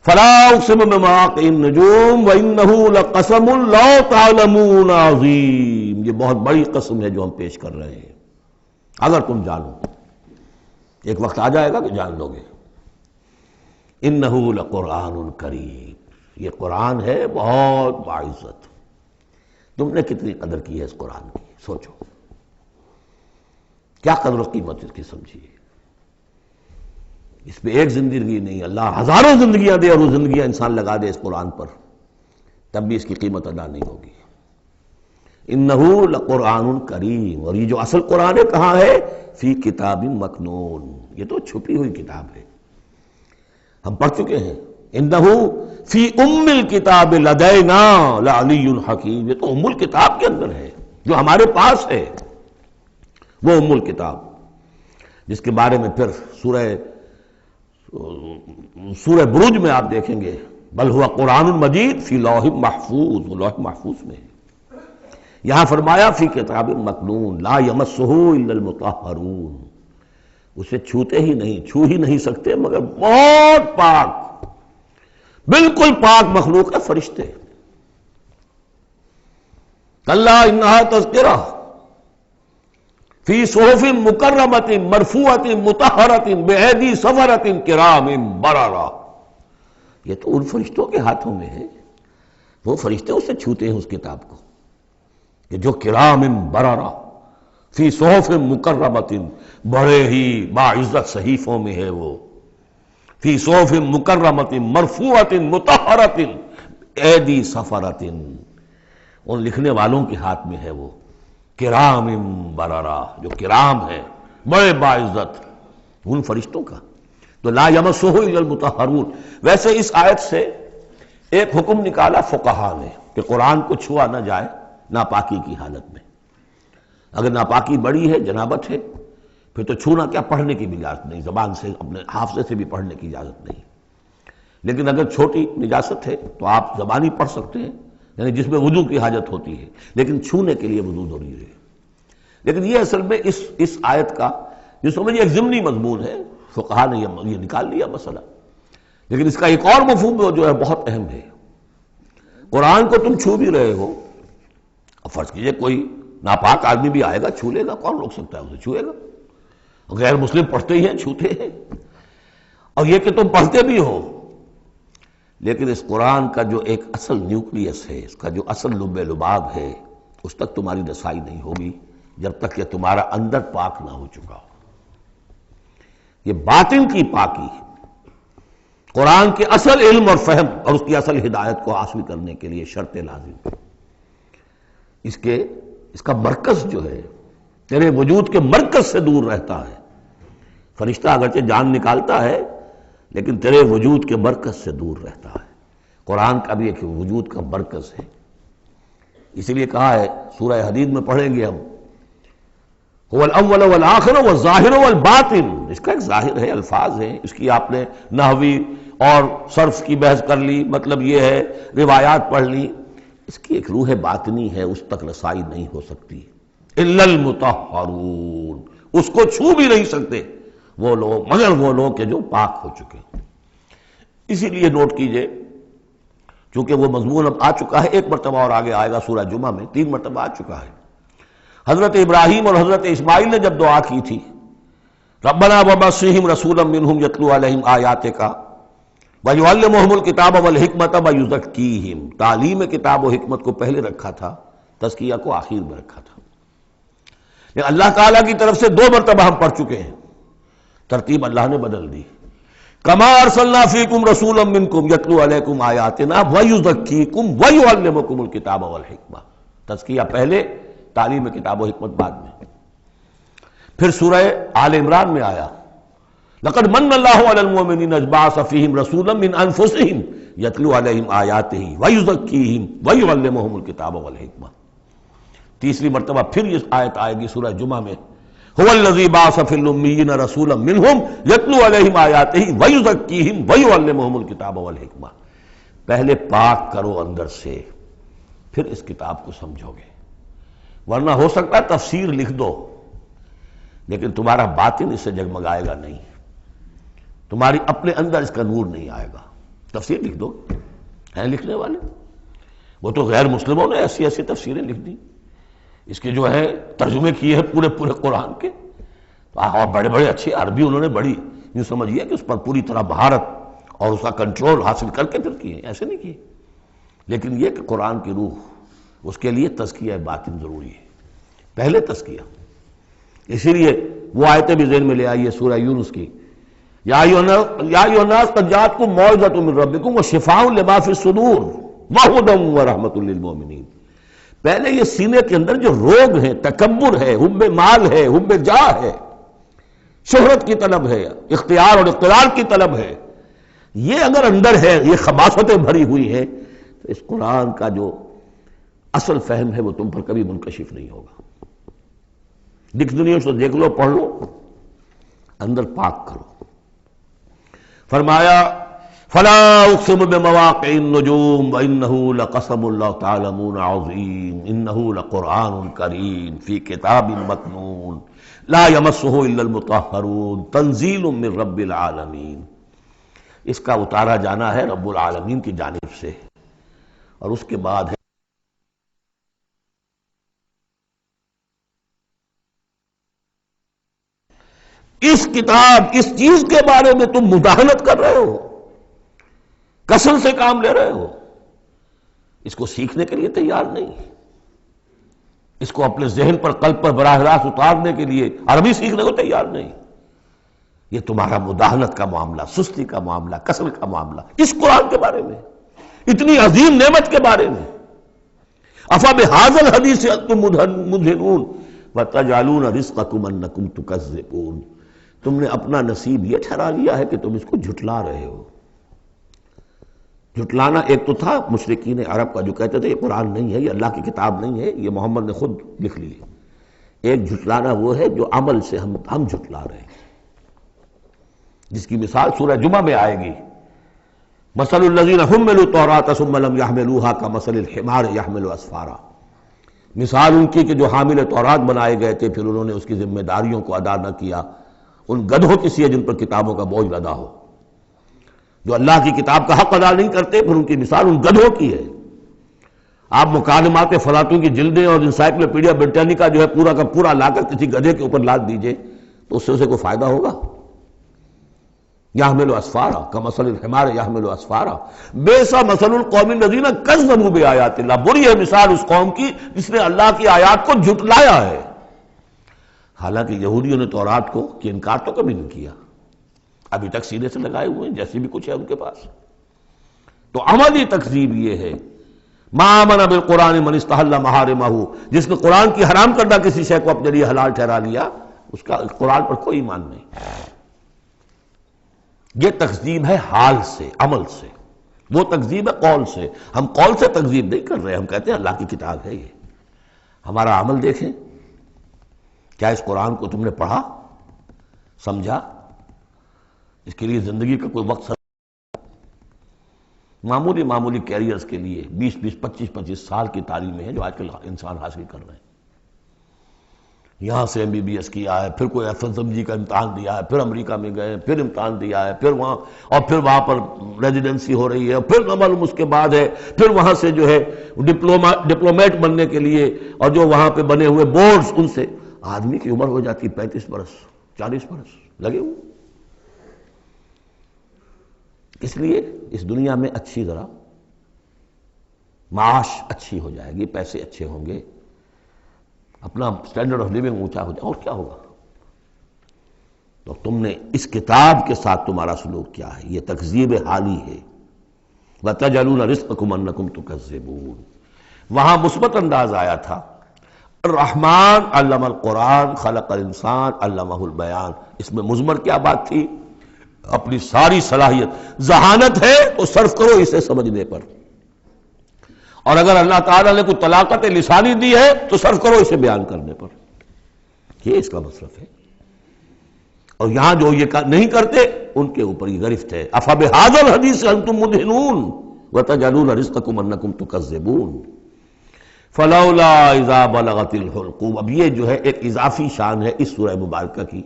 فلا اقسم بمواقع النجوم وانه لقسم لو تعلمون عظیم، یہ بہت بڑی قسم ہے جو ہم پیش کر رہے ہیں، اگر تم جانو۔ ایک وقت آ جائے گا کہ جان لو گے۔ انہ لقرآن کریم، یہ قرآن ہے بہت باعزت۔ تم نے کتنی قدر کی ہے اس قرآن کی، سوچو کیا قدر و قیمت اس کی سمجھیے۔ اس پہ ایک زندگی نہیں، اللہ ہزاروں زندگیاں دے اور وہ زندگیاں انسان لگا دے اس قرآن پر، تب بھی اس کی قیمت ادا نہیں ہوگی۔ انہ لقرآن کریم، اور یہ جو اصل قرآن ہے کہاں ہے؟ فی کتاب مکنون، یہ تو چھپی ہوئی کتاب ہے، ہم پڑھ چکے ہیں۔ انہ فی ام الکتاب لدینا لعلی حکیم، یہ تو ام الکتاب کے اندر ہے جو ہمارے پاس ہے، وہ ام الکتاب جس کے بارے میں پھر سورہ بروج میں آپ دیکھیں گے، بل ہوا قرآن مجید فی لوح محفوظ، وہ لوح محفوظ میں ہے۔ یہاں فرمایا فی کتاب مکنون لا یمسہ الا المطہرون، اسے چھوتے ہی نہیں، چھو ہی نہیں سکتے مگر بہت پاک، بالکل پاک مخلوق ہے، فرشتے۔ کلا انہا تذکرہ فی صحف مکرمۃ مرفوعۃ مطہرۃ بایدی سفرۃ کرام بررہ، یہ تو ان فرشتوں کے ہاتھوں میں ہے، وہ فرشتے اسے چھوتے ہیں اس کتاب کو، کہ جو کرام بررہ فی صحف مکرمۃ، بڑے ہی باعزت صحیفوں میں ہے وہ، فی صحف مکرمۃ مرفوعۃ مطہرۃ ایدی سفرۃ، ان لکھنے والوں کے ہاتھ میں ہے وہ، کرام بررہ، جو کرام ہے بڑے باعزت ان فرشتوں کا۔ تو لا یمسہ الا المطہرون۔ ویسے اس آیت سے ایک حکم نکالا فقہا نے کہ قرآن کو چھوا نہ جائے ناپاکی کی حالت میں، اگر ناپاکی بڑی ہے، جنابت ہے، پھر تو چھونا کیا، پڑھنے کی بھی اجازت نہیں، زبان سے اپنے حافظے سے بھی پڑھنے کی اجازت نہیں۔ لیکن اگر چھوٹی نجاست ہے تو آپ زبانی پڑھ سکتے ہیں، یعنی جس میں وضو کی حاجت ہوتی ہے، لیکن چھونے کے لیے وضو ضروری ہے۔ لیکن یہ اصل میں اس آیت کا جو سمجھے ایک ضمنی مضمون ہے، فقہا نے یہ نکال لیا مسئلہ، لیکن اس کا ایک اور مفہوم جو ہے بہت اہم ہے۔ قرآن کو تم چھو بھی رہے ہو، اب فرض کیجئے کوئی ناپاک آدمی بھی آئے گا، چھو لے گا، کون روک سکتا ہے اسے؟ چھوئے گا، غیر مسلم پڑھتے ہی ہیں، چھوتے ہیں۔ اور یہ کہ تم پڑھتے بھی ہو، لیکن اس قرآن کا جو ایک اصل نیوکلیس ہے، اس کا جو اصل لب لباب ہے، اس تک تمہاری رسائی نہیں ہوگی جب تک کہ تمہارا اندر پاک نہ ہو چکا ہو۔ یہ باطن کی پاکی قرآن کے اصل علم اور فہم اور اس کی اصل ہدایت کو حاصل کرنے کے لیے شرط لازم۔ اس کا مرکز جو ہے تیرے وجود کے مرکز سے دور رہتا ہے۔ فرشتہ اگرچہ جان نکالتا ہے لیکن تیرے وجود کے مرکز سے دور رہتا ہے۔ قرآن کا بھی ایک وجود کا مرکز ہے، اسی لیے کہا ہے، سورہ حدید میں پڑھیں گے ہم، هو الاول والآخر والظاہر والباطن، اس کا ایک ظاہر ہے، الفاظ ہیں، اس کی آپ نے نحوی اور صرف کی بحث کر لی، مطلب یہ ہے، روایات پڑھ لی، اس کی ایک روح باطنی ہے، اس تک رسائی نہیں ہو سکتی۔ الا المطہرون، اس کو چھو بھی نہیں سکتے وہ لوگ مگر وہ لوگ کہ جو پاک ہو چکے۔ اسی لیے نوٹ کیجئے، چونکہ وہ مضمون اب آ چکا ہے، ایک مرتبہ اور آگے آئے گا سورہ جمعہ میں، 3 مرتبہ آ چکا ہے۔ حضرت ابراہیم اور حضرت اسماعیل نے جب دعا کی تھی، ربنا وبعث رسولا منہم یتلو علیہم آیاتک ویعلمہم الکتاب والحکمت ویزکیہم، تعلیم کتاب و حکمت کو پہلے رکھا تھا، تزکیہ کو آخر میں رکھا تھا۔ لیکن اللہ تعالیٰ کی طرف سے 2 مرتبہ ہم پڑھ چکے ہیں، ترتیب اللہ نے بدل دی۔ کما ارسلنا فیکم رسولا منکم یتلو علیکم آیاتنا ویزکیکم ویعلمکم الکتاب والحکمہ، تزکیہ پہلے، تعلیم کتاب و حکمت بعد میں۔ پھر سورہ آل عمران میں آیا، لقد من اللہ علی المؤمنین اذ بعث فیہم رسولا من انفسہم یتلو علیہم آیاتہ ویزکیہم ویعلمہم الکتاب والحکمہ۔ تیسری مرتبہ پھر یہ آیت آئے گی سورہ جمعہ میں، هو الذی بعث فی الامیین رسولا منہم یتلو علیہم آیاتہ ویزکیہم ویعلمہم الکتاب والحکمہ۔ پہلے پاک کرو اندر سے، پھر اس کتاب کو سمجھو گے، ورنہ ہو سکتا ہے تفسیر لکھ دو لیکن تمہارا باطن اس سے جگمگائے گا نہیں، تمہاری اپنے اندر اس کا نور نہیں آئے گا۔ تفسیر لکھ دو، ہیں لکھنے والے، وہ تو غیر مسلموں نے ایسی ایسی تفسیریں لکھ دی، اس کے جو ہے ترجمے کیے ہیں پورے پورے قرآن کے، اور بڑے بڑے اچھے عربی انہوں نے بڑی یوں سمجھیے کہ اس پر پوری طرح مہارت اور اس کا کنٹرول حاصل کر کے پھر کیے، ایسے نہیں کیے۔ لیکن یہ کہ قرآن کی روح، اس کے لیے تزکیہ باطن ضروری ہے، پہلے تزکیہ۔ اسی لیے وہ آیتیں بھی ذہن میں لے آئیے سورہ یونس کی، یا ایھا الناس قد جاءتکم موعظۃ من ربکم وشفاء لما فی الصدور وہدی ورحمۃ للمؤمنین۔ پہلے یہ سینے کے اندر جو روگ ہیں، تکبر ہے، حب مال ہے، حب جاہ ہے، شہرت کی طلب ہے، اختیار اور اقتدار کی طلب ہے، یہ اگر اندر ہے، یہ خباثتیں بھری ہوئی ہیں، تو اس قرآن کا جو اصل فہم ہے وہ تم پر کبھی منکشف نہیں ہوگا۔ ڈکشنریوں سے دیکھ لو، پڑھ لو، اندر پاک کرو۔ فرمایا فلا اقسم بمواقع النجوم وانه لقسم لو تعلمون عظیم انه لقرآن کریم فی کتاب مکنون لا یمسہ الا المطہرون تنزیل من رب العالمین۔ اس کا اتارا جانا ہے رب العالمین کی جانب سے، اور اس کے بعد ہے اس کتاب، اس چیز کے بارے میں تم مداہنت کر رہے ہو، کثرت سے کام لے رہے ہو، اس کو سیکھنے کے لیے تیار نہیں، اس کو اپنے ذہن پر، قلب پر براہ راست اتارنے کے لیے عربی سیکھنے کو تیار نہیں۔ یہ تمہارا مداہنت کا معاملہ، سستی کا معاملہ، کسل کا معاملہ، اس قرآن کے بارے میں، اتنی عظیم نعمت کے بارے میں۔ افبہذا الحدیث انتم مدہنون وتجعلون رزقکم انکم تکذبون۔ تم نے اپنا نصیب یہ ٹھہرا لیا ہے کہ تم اس کو جھٹلا رہے ہو۔ جھٹلانا ایک تو تھا مشرکین عرب کا جو کہتے تھے یہ قرآن نہیں ہے، یہ اللہ کی کتاب نہیں ہے، یہ محمد نے خود لکھ لی۔ ایک جھٹلانا وہ ہے جو عمل سے ہم جھٹلا رہے ہیں، جس کی مثال سورہ جمعہ میں آئے گی، مثل الذین حملوا التوراۃ ثم لم يحملوها كمثل الحمار يحمل اسفارا۔ مثال ان کی کہ جو حامل تورات بنائے گئے تھے، پھر انہوں نے اس کی ذمہ داریوں کو ادا نہ کیا، ان گدھوں کی سی ہے جن پر کتابوں کا بوجھ لدا ہو۔ جو اللہ کی کتاب کا حق ادا نہیں کرتے، پھر ان کی مثال ان گدھوں کی ہے۔ آپ مکالمات فلاطوں کی جلدیں اور انسائکلوپیڈیا برٹانیکا جو ہے پورا کا پورا لا کر کسی گدھے کے اوپر لاد دیجئے تو اس سے اسے کوئی فائدہ ہوگا؟ یحمل اسفارا کمثل الحمار یحمل اسفارا بئس مثل القوم الذین کذبوا بآیات اللہ۔ بری ہے مثال اس قوم کی جس نے اللہ کی آیات کو جھٹلایا ہے۔ حالانکہ یہودیوں نے تورات کو کہ انکار تو کبھی نہیں کیا، ابھی تک سینے سے لگائے ہوئے ہیں جیسی بھی کچھ ہے ان کے پاس۔ تو عملی تکذیب یہ ہے، ما آمن بالقرآن من استحل محارمہ، جس نے قرآن کی حرام کردہ کسی شے کو اپنے لیے حلال ٹھہرا لیا، اس کا قرآن پر کوئی ایمان نہیں۔ یہ تکذیب ہے حال سے، عمل سے، وہ تکذیب ہے قول سے۔ ہم قول سے تکذیب نہیں کر رہے، ہم کہتے ہیں اللہ کی کتاب ہے یہ۔ ہمارا عمل دیکھیں، کیا اس قرآن کو تم نے پڑھا، سمجھا، اس کے لیے زندگی کا کوئی وقت معمولی کیریئرز کے لیے 20 25 سال کی تعلیمیں ہیں جو آج کل انسان حاصل کر رہے ہیں۔ یہاں سے MBBS کیا ہے، پھر کوئی FSMG کا امتحان دیا ہے، پھر امریکہ میں گئے، پھر امتحان دیا ہے، پھر وہاں، اور پھر وہاں پر ریزیڈنسی ہو رہی ہے، پھر معلوم اس کے بعد ہے، پھر وہاں سے جو ہے ڈپلومیٹ بننے کے لیے، اور جو وہاں پہ بنے ہوئے بورڈز، ان سے آدمی کی عمر ہو جاتی 35 برس 40 برس لگے ہوئے۔ اس لیے اس دنیا میں اچھی ذرا معاش اچھی ہو جائے گی، پیسے اچھے ہوں گے، اپنا سٹینڈرڈ آف لیونگ اونچا ہو جائے، اور کیا ہوگا؟ تو تم نے اس کتاب کے ساتھ تمہارا سلوک کیا ہے؟ یہ تکذیب حالی ہے۔ وَتَجْعَلُونَ رِزْقَكُمْ أَنَّكُمْ تُكَذِّبُونَ۔ وہاں مثبت انداز آیا تھا، الرحمن علم القرآن خلق الانسان علمہ البیان۔ اس میں مضمر کیا بات تھی؟ اپنی ساری صلاحیت، ذہانت ہے تو صرف کرو اسے سمجھنے پر، اور اگر اللہ تعالیٰ نے کوئی طلاقت لسانی دی ہے تو صرف کرو اسے بیان کرنے پر۔ یہ اس کا مصرف ہے، اور یہاں جو یہ نہیں کرتے ان کے اوپر یہ گرفت ہے۔ افبہذا الحدیث انتم مدہنون وتجعلون رزقکم انکم تکذبون فلولا اذا بلغت الحلقوم۔ اب یہ جو ہے ایک اضافی شان ہے اس سورہ مبارکہ کی،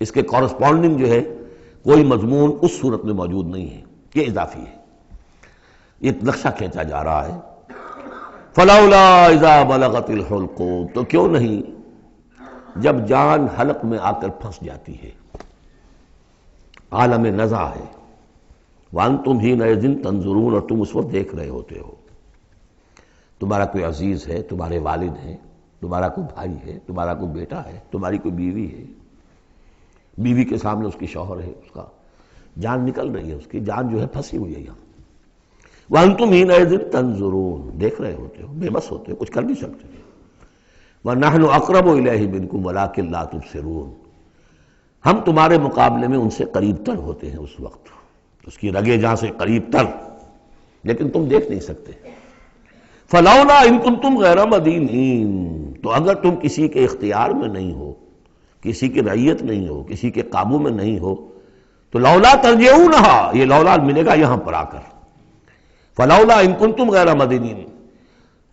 اس کے کورسپونڈنگ جو ہے کوئی مضمون اس صورت میں موجود نہیں ہے، یہ اضافی ہے۔ یہ نقشہ کھینچا جا رہا ہے. فلولا اذا بلغت الحلقوم، تو کیوں نہیں جب جان حلق میں آ کر پھنس جاتی ہے، عالم نزع ہے. وانتم حینئذ تنظرون، اور تم اس وقت دیکھ رہے ہوتے ہو. تمہارا کوئی عزیز ہے، تمہارے والد ہیں، تمہارا کوئی بھائی ہے، تمہارا کوئی بیٹا ہے، تمہاری کوئی بیوی ہے، بیوی کے سامنے اس کی شوہر ہے، اس کا جان نکل رہی ہے، اس کی جان جو ہے پھنسی ہوئی ہے یہاں. وانتم حینئذ تنظرون، دیکھ رہے ہوتے ہو، بے بس ہوتے ہو، کچھ کر نہیں سکتے. وَنَحْنُ أَقْرَبُ إِلَيْهِ مِنْكُمْ وَلَٰكِن لَا تُبْصِرُونَ، ہم تمہارے مقابلے میں ان سے قریب تر ہوتے ہیں اس وقت، اس کی رگے جاں سے قریب تر، لیکن تم دیکھ نہیں سکتے. فلولا ان کنتم غیر مدینین، تو اگر تم کسی کے اختیار میں نہیں ہو، کسی کی رعیت نہیں ہو، کسی کے قابو میں نہیں ہو، تو لولا ترجعونہا، یہ لولا ملے گا یہاں پر آ کر. فلولا ان کنتم غیر مدینین،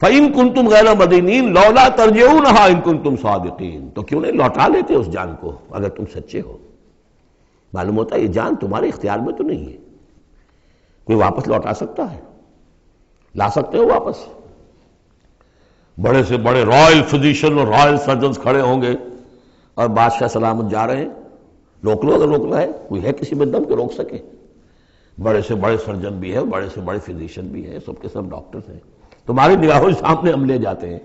فَإِن كُنتُمْ غَيْرَ مَدِينِينَ لَوْلَا تَرْجِعُونَهَا إِن كُنتُمْ صَادِقِينَ، تو کیوں نہیں لوٹا لیتے اس جان کو اگر تم سچے ہو. معلوم ہوتا ہے یہ جان تمہارے اختیار میں تو نہیں ہے، کوئی واپس لوٹا سکتا ہے؟ لا سکتے ہو واپس؟ بڑے سے بڑے رائل فزیشین اور رائل سرجنز کھڑے ہوں گے اور بادشاہ سلامت جا رہے ہیں، روک لو اگر روکنا ہے. کوئی ہے کسی میں دم کہ روک سکے؟ بڑے سے بڑے سرجن بھی ہے، بڑے سے بڑے فزیشین بھی ہے، سب کے سب ڈاکٹرز ہیں، تمہاری نگاہوں کے سامنے ہم لے جاتے ہیں.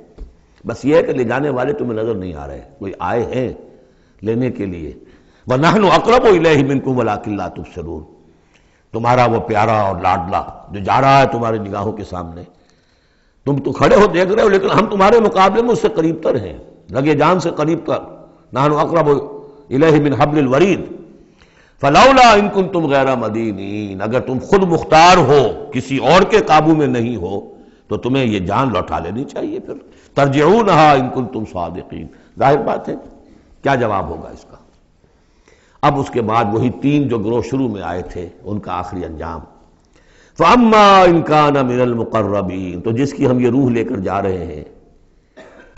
بس یہ ہے کہ لے جانے والے تمہیں نظر نہیں آ رہے، کوئی آئے ہیں لینے کے لیے. وَنَحْنُ أَقْرَبُ إِلَيْهِ مِنْكُمْ وَلَٰكِن لَا تُبْصِرُونَ، تمہارا وہ پیارا اور لاڈلا جو جا رہا ہے تمہاری نگاہوں کے سامنے، تم تو کھڑے ہو دیکھ رہے ہو، لیکن ہم تمہارے مقابلے میں اس سے قریب تر ہیں، لگے جان سے قریب تر. نحن اقرب الیہ من حبل الورید. فلولا ان کنتم غیر مدینین، اگر تم خود مختار ہو، کسی اور کے قابو میں نہیں ہو، تو تمہیں یہ جان لوٹا لینی چاہیے. پھر ترجعونہا ان کنتم صادقین، ظاہر بات ہے کیا جواب ہوگا اس کا. اب اس کے بعد وہی تین جو گروہ شروع میں آئے تھے ان کا آخری انجام. فَأَمَّا إِن كَانَ مِنَ الْمُقَرَّبِينَ، تو جس کی ہم یہ روح لے کر جا رہے ہیں،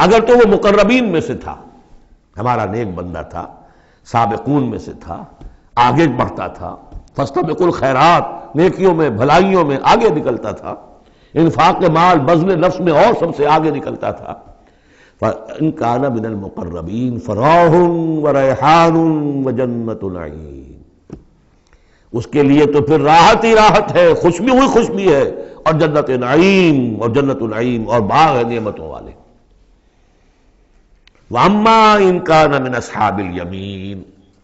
اگر تو وہ مقربین میں سے تھا، ہمارا نیک بندہ تھا، سابقون میں سے تھا، آگے بڑھتا تھا، فاستبقوا الخیرات، نیکیوں میں بھلائیوں میں آگے نکلتا تھا، انفاق مال بذل نفس میں اور سب سے آگے نکلتا تھا. فَإِن كَانَ مِنَ الْمُقَرَّبِينَ فَرَوْحٌ وَرَيْحَانٌ وَجَنَّتُ نَعِيمٍ، اس کے لیے تو پھر راحت ہی راحت ہے، خوشبی ہوئی خوشبی ہے، اور جنت نعیم، اور جنت النعیم اور باغ ہے نعمتوں والے. وَأَمَّا إِن كَانَ مِنْ أَصْحَابِ الْيَمِينِ،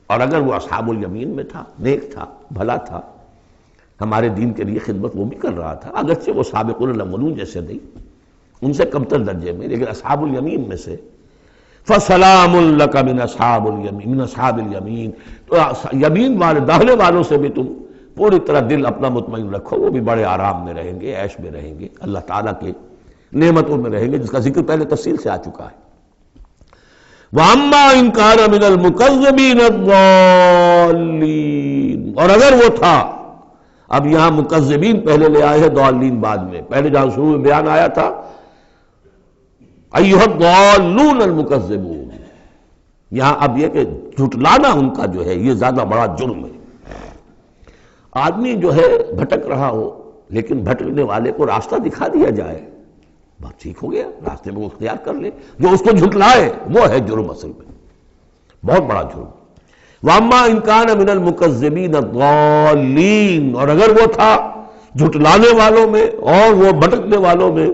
اور اگر وہ اصحاب الیمین میں تھا، نیک تھا، بھلا تھا، ہمارے دین کے لیے خدمت وہ بھی کر رہا تھا، اگرچہ وہ سابقون الاولون جیسے نہیں، ان سے کمتر درجے میں، لیکن اصحاب الیمین میں سے. فَسَلَامٌ لَكَ مِنْ أَصْحَابِ الْيَمِينِ، مِنْ أَصْحَابِ الْيَمِينِ، تو یمین والے داہنے والوں سے بھی تم پوری طرح دل اپنا مطمئن رکھو، وہ بھی بڑے آرام میں رہیں گے، عیش میں رہیں گے، اللہ تعالیٰ کے نعمتوں میں رہیں گے، جس کا ذکر پہلے تفصیل سے آ چکا ہے. وَأَمَّا إِن كَانَ مِنَ الْمُكَذِّبِينَ الضَّالِّينَ، اور اگر وہ تھا، اب یہاں مکذبین پہلے لے آئے ہیں، ضالین بعد میں. پہلے جہاں شروع میں بیان آیا تھا ایھا الضالون المکذبون، یہاں اب یہ کہ جھٹلانا ان کا جو ہے یہ زیادہ بڑا جرم ہے. آدمی جو ہے بھٹک رہا ہو، لیکن بھٹکنے والے کو راستہ دکھا دیا جائے، بات ٹھیک ہو گیا، راستے میں وہ اختیار کر لے. جو اس کو جھٹلائے وہ ہے جرم، اصل میں بہت بڑا جرم. وَأَمَّا إِن كَانَ مِنَ الْمُكَذِّبِينَ الضَّالِّينَ، اور اگر وہ تھا جھٹلانے والوں میں اور وہ بھٹکنے والوں میں،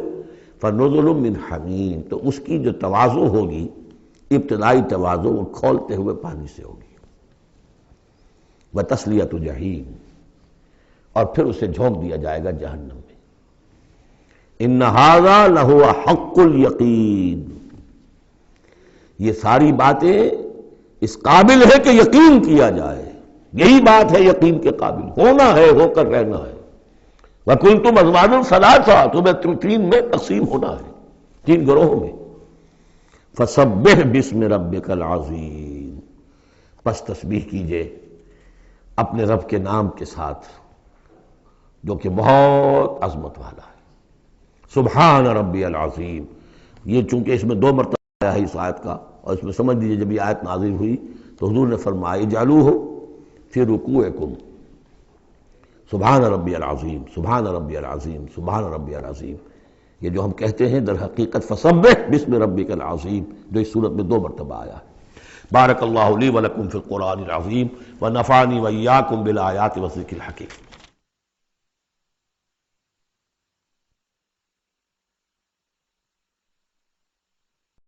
فَنُزُلٌ مِّنْ حَمِيمٍ، تو اس کی جو تواضع ہوگی، ابتدائی تواضع، وہ کھولتے ہوئے پانی سے ہوگی. وَتَصْلِيَةُ جَحِيمٍ، اور پھر اسے جھونک دیا جائے گا جہنم میں. ان ھذا لہو حق الیقین، یہ ساری باتیں اس قابل ہے کہ یقین کیا جائے، یہی بات ہے یقین کے قابل، ہونا ہے، ہو کر رہنا ہے. وَكُنْتُمْ أَزْوَاجًا ثَلَاثًا، تمہیں تین میں تقسیم ہونا ہے، تین گروہوں میں. فَسَبِّحْ بِاسْمِ رَبِّكَ الْعَظِيمِ، پس تسبیح کیجئے اپنے رب کے نام کے ساتھ جو کہ بہت عظمت والا ہے. سبحان ربی العظیم، یہ چونکہ اس میں دو مرتبہ آیا ہے اس آیت کا، اور اس میں سمجھ لیجیے جب یہ آیت نازل ہوئی تو حضور نے فرمایا اجعلوہ فی رکوعکم، سبحان ربی العظیم، سبحان ربی العظیم، سبحان ربی العظیم، یہ جو ہم کہتے ہیں در حقیقت فسبح بسم ربک العظیم، جو اس صورت میں 2 مرتبہ آیا ہے۔ بارک اللہ لی ولکم فی القرآن العظیم ونفعنی وإیاکم بالآیات والذکر الحکیم۔